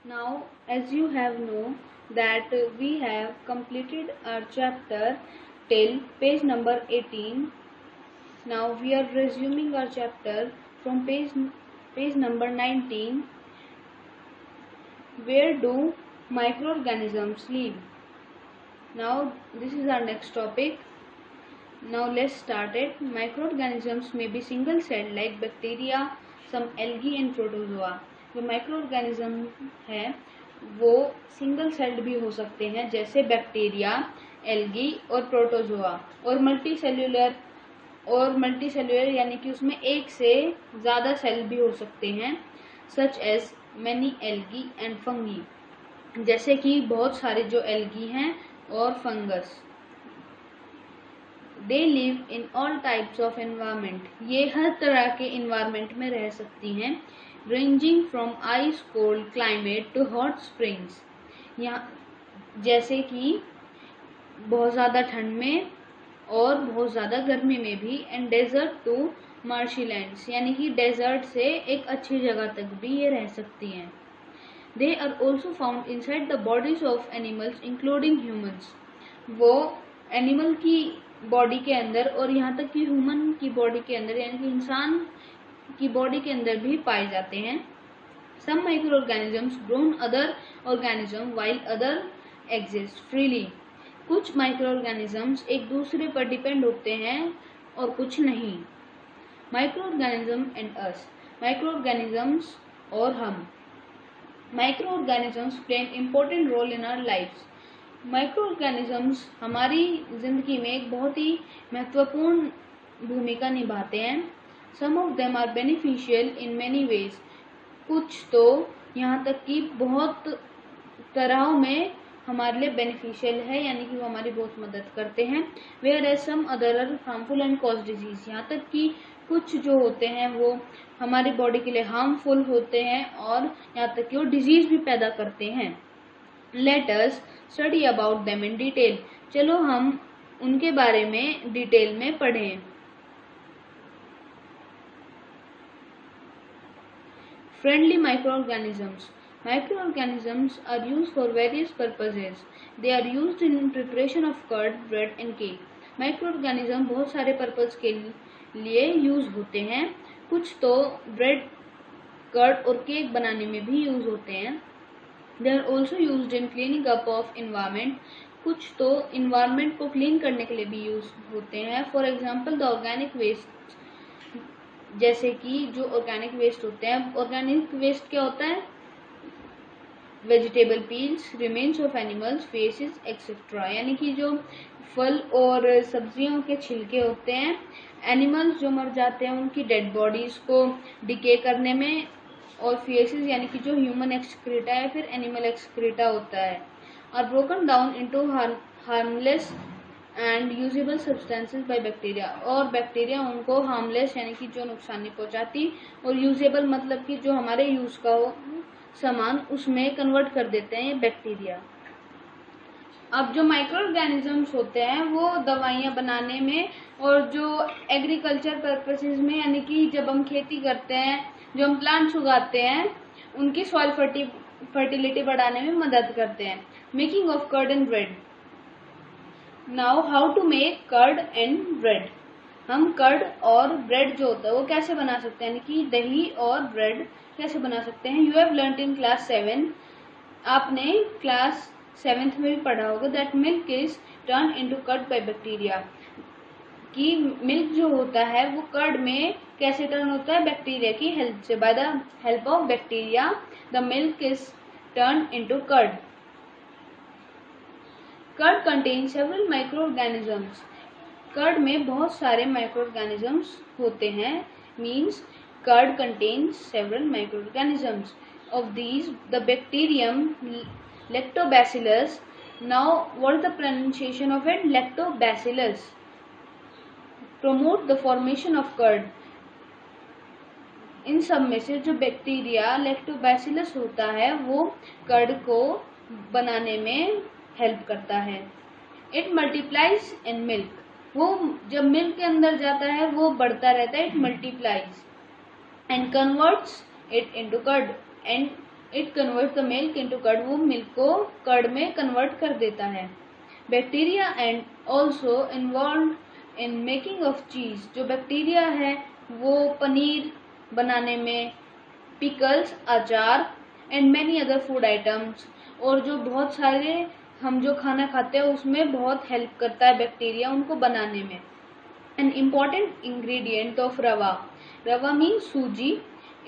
Now, as you have know that we have completed our chapter till page number 18. Now we are resuming our chapter from page number 19. Where do microorganisms live? Now this is our next topic. Now let's start it. Microorganisms may be single celled like bacteria, some algae and protozoa. जो microorganism है वो single celled भी हो सकते हैं, जैसे bacteria, algae और protozoa, और मल्टी सेल्युलर यानी कि उसमें एक से ज़्यादा सेल भी हो सकते हैं, such as many algae and fungi, जैसे कि बहुत सारे जो एल्गी हैं और fungus. They live in all types of environment. ये हर तरह के environment में रह सकती हैं, ranging from ice cold climate to hot springs. यहाँ जैसे कि बहुत ज़्यादा ठंड में और बहुत ज़्यादा गर्मी में भी, and desert to marshy lands, यानी कि डेजर्ट से एक अच्छी जगह तक भी ये रह सकती हैं. They are also found inside the bodies of animals including humans. वो एनिमल की बॉडी के अंदर और यहाँ तक कि ह्यूमन की बॉडी के अंदर यानी कि इंसान की बॉडी के अंदर भी पाए जाते हैं. Some micro organisms grown other organism while other exist freely. कुछ माइक्रो ऑर्गेनिजम्स एक दूसरे पर डिपेंड होते हैं और कुछ नहीं. Micro organism and us. Micro organisms और हम. Micro organisms play an important role in our lives. Micro organisms हमारी ज़िंदगी में एक बहुत ही महत्वपूर्ण भूमिका निभाते हैं. Some of them are beneficial in many ways. कुछ तो यहाँ तक कि बहुत तरहों में हमारे लिए बेनिफिशियल है, यानी कि वो हमारी बहुत मदद करते हैं. Whereas some other are harmful and cause disease. यहाँ तक कि कुछ जो होते हैं वो हमारी बॉडी के लिए हार्मफुल होते हैं और यहाँ तक कि वो डिजीज भी पैदा करते हैं. Let us study about them in detail. चलो हम उनके बारे में डिटेल में पढ़ें. Friendly microorganisms. Microorganisms are used for various purposes. They are used in preparation of curd, bread and cake. Microorganism बहुत सारे पर्पज के लिए यूज होते हैं. कुछ तो ब्रेड, कर्ड और केक बनाने में भी यूज होते हैं. They are also used in cleaning up of environment. कुछ तो environment को clean करने के लिए भी यूज होते हैं. For example, the organic waste. जैसे कि जो organic waste होते हैं. Organic waste क्या होता है? Vegetable peels, remains of animals, faces, etc. यानी कि जो फल और सब्जियों के छिलके होते हैं, एनिमल्स जो मर जाते हैं उनकी डेड बॉडीज को डिके करने में, और फेसेस यानी कि जो ह्यूमन एक्सक्रीटा है फिर एनिमल एक्सक्रीटा होता है, are broken down into harmless and usable substances by bacteria. और बैक्टीरिया उनको हार्मलेस यानी कि जो नुकसान नहीं पहुंचाती, और यूजेबल मतलब कि जो हमारे यूज का हो सामान उसमें कन्वर्ट कर देते हैं ये बैक्टीरिया. अब जो माइक्रो ऑर्गेनिजम्स होते हैं वो दवाइयाँ बनाने में और जो एग्रीकल्चर पर्पसेस में, यानी कि जब हम खेती करते हैं, जो हम प्लांट्स उगाते हैं, उनकी सॉइल फर्टिलिटी बढ़ाने में मदद करते हैं. Making of curd and bread. Now how to make curd and bread. हम कर्ड और ब्रेड जो होता है वो कैसे बना सकते हैं, यानी कि दही और ब्रेड कैसे बना सकते हैं. You have learned in class 7. आपने क्लास 7th में भी पढ़ा होगा that milk is turn into curd by bacteria. कि मिल्क जो होता है वो कर्ड में कैसे टर्न होता है, बैक्टीरिया की हेल्प से. By the help of bacteria the milk is turn into curd. Curd contain several micro organisms. Curd में बहुत सारे माइक्रो ऑर्गेनिजम्स होते हैं. Means curd contains several micro organisms. Of these the bacterium Lactobacillus. Now what is the pronunciation of it? Lactobacillus promote the formation of curd. इन सब में से जो bacteria lactobacillus होता है वो कर्ड को बनाने में हेल्प करता है. It multiplies in milk. वो जब मिल्क के अंदर जाता है वो बढ़ता रहता है. It multiplies and converts it into curd and it convert the milk into curd, वो मिल्क को कर्ड में कन्वर्ट कर देता है। Bacteria and also involve in making of cheese, जो बैक्टीरिया है वो पनीर बनाने में, पिकल्स अचार and many other food items, और जो बहुत सारे हम जो खाना खाते हैं उसमें बहुत हेल्प करता है बैक्टीरिया उनको बनाने में। एन इम्पॉर्टेंट इंग्रेडिएंट ऑफ रवा, रवा मीन सूजी,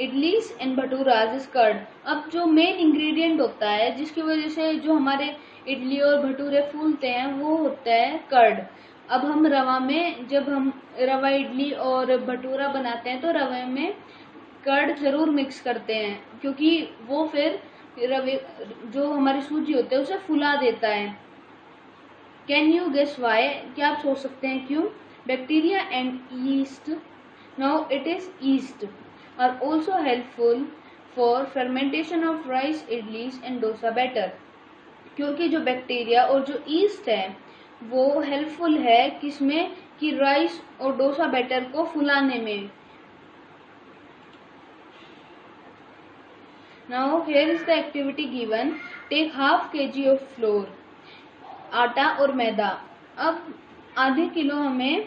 इडलीज एंड भटूराज इज कर्ड। अब जो मेन इंग्रेडिएंट होता है जिसकी वजह से जो हमारे इडली और भटूरे फूलते हैं वो होता है कर्ड। अब हम रवा में, जब हम रवा इडली और भटूरा बनाते हैं तो रवे में कर्ड जरूर मिक्स करते हैं, क्योंकि वो फिर रवे जो हमारी सूजी होती है उसे फुला देता है। कैन यू गेस वाई, क्या आप सोच सकते हैं क्यों? Bacteria and yeast, now it is yeast, are also helpful for fermentation of rice, idlis and dosa batter. क्योंकि जो बैक्टीरिया और जो ईस्ट है वो हेल्पफुल है किसमें, कि राइस और डोसा बैटर को फुलाने में। Now here is the activity given. Take half kg of flour, आटा और मैदा। अब आधे किलो हमें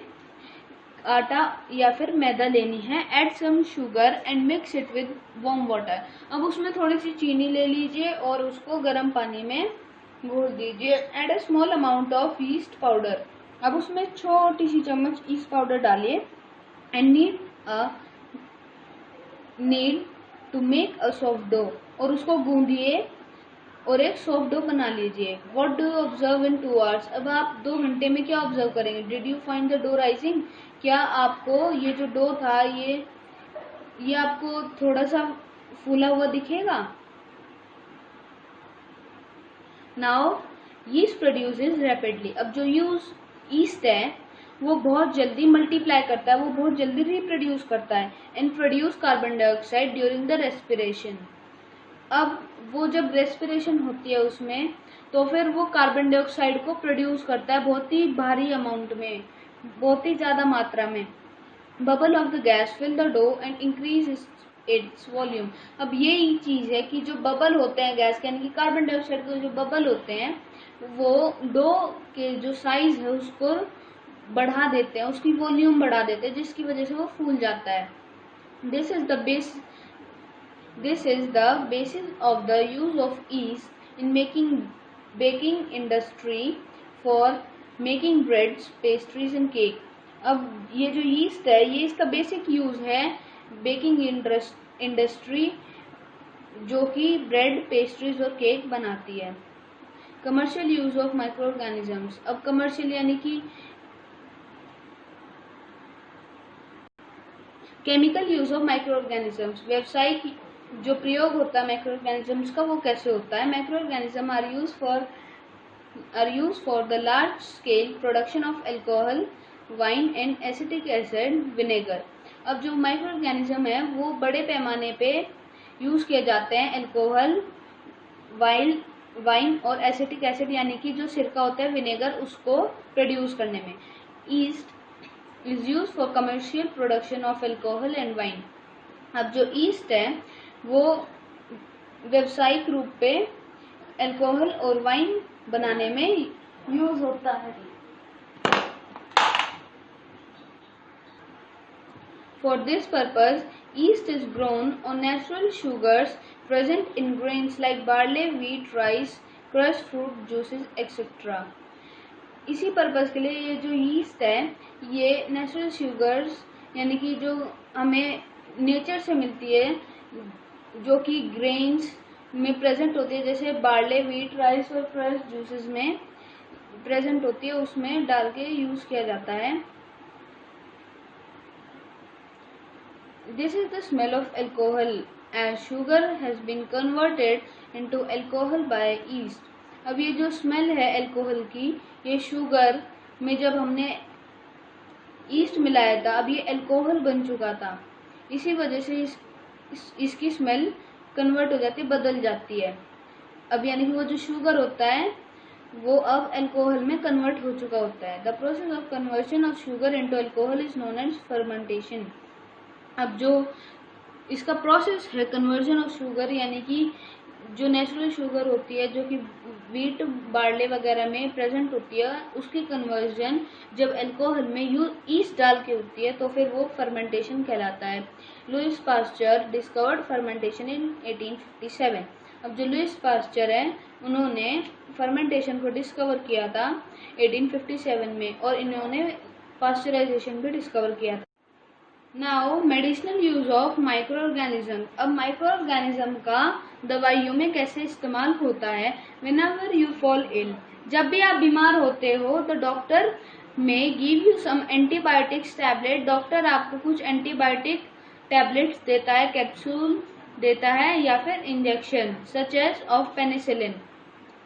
आटा या फिर मैदा लेनी है। Add some sugar and mix it with warm water. अब उसमें थोड़ी सी चीनी ले लीजिए और उसको गर्म पानी में घोल दीजिए। Add a small amount of yeast powder. अब उसमें छोटी सी चम्मच ईस्ट पाउडर डालिए। And knead to make a soft dough, और उसको गूंदिए और एक सॉफ्ट डो बना लीजिए। What do you observe in 2 hours? अब आप 2 घंटे में क्या ऑब्जर्व करेंगे? Did you find the dough rising? क्या आपको ये जो डो था ये आपको थोड़ा सा फूला हुआ दिखेगा? Now yeast produces rapidly. अब जो यीस्ट है वो बहुत जल्दी मल्टीप्लाई करता है, वो बहुत जल्दी रिप्रोड्यूस करता है and produce carbon dioxide during the respiration. अब वो जब रेस्पिरेशन होती है उसमें तो फिर वो कार्बन डाइऑक्साइड को प्रोड्यूस करता है बहुत ही भारी अमाउंट में, बहुत ही ज़्यादा मात्रा में। Bubble of the gas fill the dough and increase its volume. अब यही चीज़ है कि जो बबल होते हैं गैस के, यानी कि कार्बन डाइऑक्साइड के जो बबल होते हैं वो डो के जो साइज है उसको बढ़ा देते हैं, उसकी वॉल्यूम बढ़ा देते हैं, जिसकी वजह से वो फूल जाता है। This is the basis of the use of east in baking industry for making breads, pastries and cake. अब ये जो ईस्ट है ये इसका बेसिक यूज है बेकिंग इंडस्ट्री, जो कि ब्रेड, पेस्ट्रीज और केक बनाती है। Commercial use of micro organisms. अब कमर्शियल यानी कि chemical use of micro organisms. व्यावसायिक जो प्रयोग होता है माइक्रो ऑर्गेनिजम्स का वो कैसे होता है? Micro organism are use for the large scale production of alcohol, wine and acetic acid, vinegar. अब जो माइक्रो ऑर्गेनिज्म है वो बड़े पैमाने पे यूज किए जाते हैं एल्कोहल, वाइन और एसिटिक एसिड यानी कि जो सिरका होता है, विनेगर, उसको प्रोड्यूस करने में। East is used for commercial production of alcohol and wine. अब जो ईस्ट है वो व्यावसायिक रूप पे अल्कोहल और वाइन बनाने में यूज होता है। For this purpose, yeast is grown on natural sugars present in grains like barley, wheat, rice, crushed fruit juices, etc. इसी पर्पज़ के लिए ये जो यीस्ट है ये नेचुरल शुगर्स यानी कि जो हमें नेचर से मिलती है, जो कि ग्रेन्स में प्रेजेंट होती है, जैसे बार्ले, व्हीट, राइस और क्रश जूसेस में प्रेजेंट होती है, उसमें डाल के यूज़ किया जाता है। This is the smell of alcohol as sugar has been converted into alcohol by yeast. अब ये जो स्मेल है एल्कोहल की, ये शुगर में जब हमने ईस्ट मिलाया था अब ये एल्कोहल बन चुका था, इसी वजह से इसकी स्मेल कन्वर्ट हो जाती है, बदल जाती है। अब यानी कि वो जो शुगर होता है वो अब एल्कोहल में कन्वर्ट हो चुका होता है। The process of conversion of sugar into alcohol is known as fermentation. अब जो इसका प्रोसेस है कन्वर्जन ऑफ शुगर यानी कि जो नेचुरल शुगर होती है, जो कि वीट बार्ले वगैरह में प्रेजेंट होती है, उसकी कन्वर्जन जब अल्कोहल में ईस्ट डाल के होती है तो फिर वो फर्मेंटेशन कहलाता है। लुईस पास्चर डिस्कवर्ड फर्मेंटेशन इन 1857। अब जो लुईस पास्चर है, उन्होंने फर्मेंटेशन को डिस्कवर किया था 1857 में, और इन्होंने पास्चराइजेशन भी डिस्कवर किया था। Now medicinal use of micro organism. अब माइक्रो ऑर्गेनिज्म का दवाइयों में कैसे इस्तेमाल होता है। व्हेनेवर यू फॉल इल, जब भी आप बीमार होते हो तो doctor may give you some antibiotics tablet, doctor आपको कुछ एंटीबायोटिक टैबलेट्स देता है, कैप्सूल देता है या फिर injection, such as of penicillin,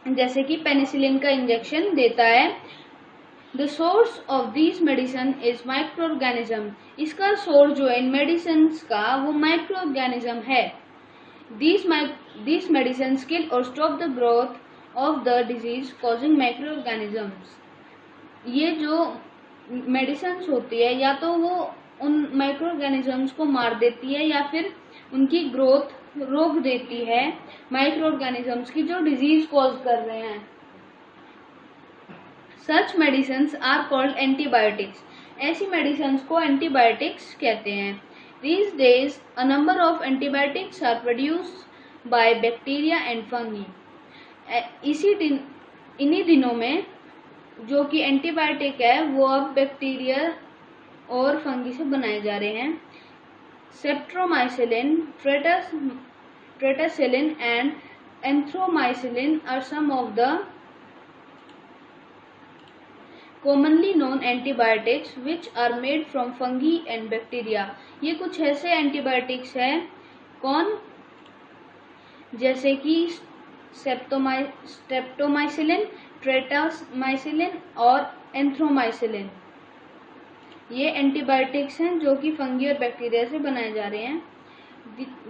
जैसे कि पेनिसिलिन का इंजेक्शन देता है। The source of these medicine is microorganism. इसका सोर्स जो है इन मेडिसिन का वो माइक्रो ऑर्गेनिज्म है। These medicines kill or stop the growth of the disease causing microorganisms. ये जो मेडिसिन होती है या तो वो उन माइक्रो ऑर्गेनिजम्स को मार देती है या फिर उनकी ग्रोथ रोक देती है, माइक्रो ऑर्गेनिजम्स की जो डिजीज कॉज कर रहे हैं। Such medicines are called antibiotics. ऐसी medicines को antibiotics कहते हैं। These days, a number of antibiotics are produced by bacteria and fungi. इन्हीं दिनों में जो कि एंटीबायोटिक है वो अब बैक्टीरिया और फंगी से बनाए जा रहे हैं। सेप्ट्रोमाइसिलिन, ट्रेटासिलिन and एंथ्रोमाइसिलिन are some of the commonly known antibiotics which are made from fungi and bacteria. ये कुछ ऐसे एंटीबायोटिक्स हैं कौन, जैसे कि स्ट्रेप्टोमाइसिलिन, ट्रेटामाइसिलिन और एंथ्रोमाइसिलिन। ये एंटीबायोटिक्स हैं जो कि फंगी और बैक्टीरिया से बनाए जा रहे हैं।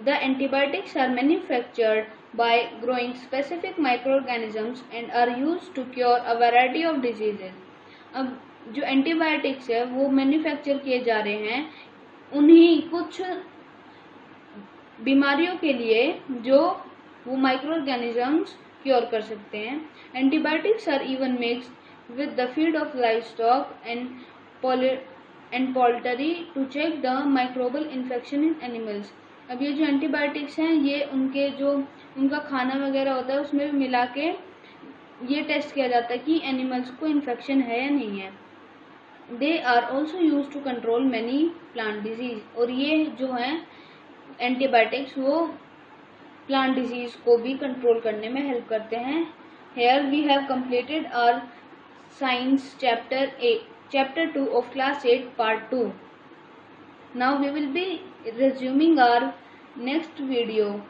The antibiotics are manufactured by growing specific microorganisms and are used to cure a variety of diseases. अब जो एंटीबायोटिक्स है वो मैन्युफैक्चर किए जा रहे हैं उन्हीं कुछ बीमारियों के लिए जो वो माइक्रो ऑर्गेनिजम्स क्योर कर सकते हैं। Antibiotics are even mixed with the feed of livestock and poultry to check the microbial infection in animals. अब ये जो एंटीबायोटिक्स हैं ये उनका खाना वगैरह होता है उसमें भी मिला के ये टेस्ट किया जाता है कि एनिमल्स को इन्फेक्शन है या नहीं है। They are also use to control many plant disease. और ये जो है एंटीबायोटिक्स वो प्लांट डिजीज को भी कंट्रोल करने में हेल्प करते हैं। Here we have completed our science chapter 2 of class 8 part 2. Now we will be resuming our next video.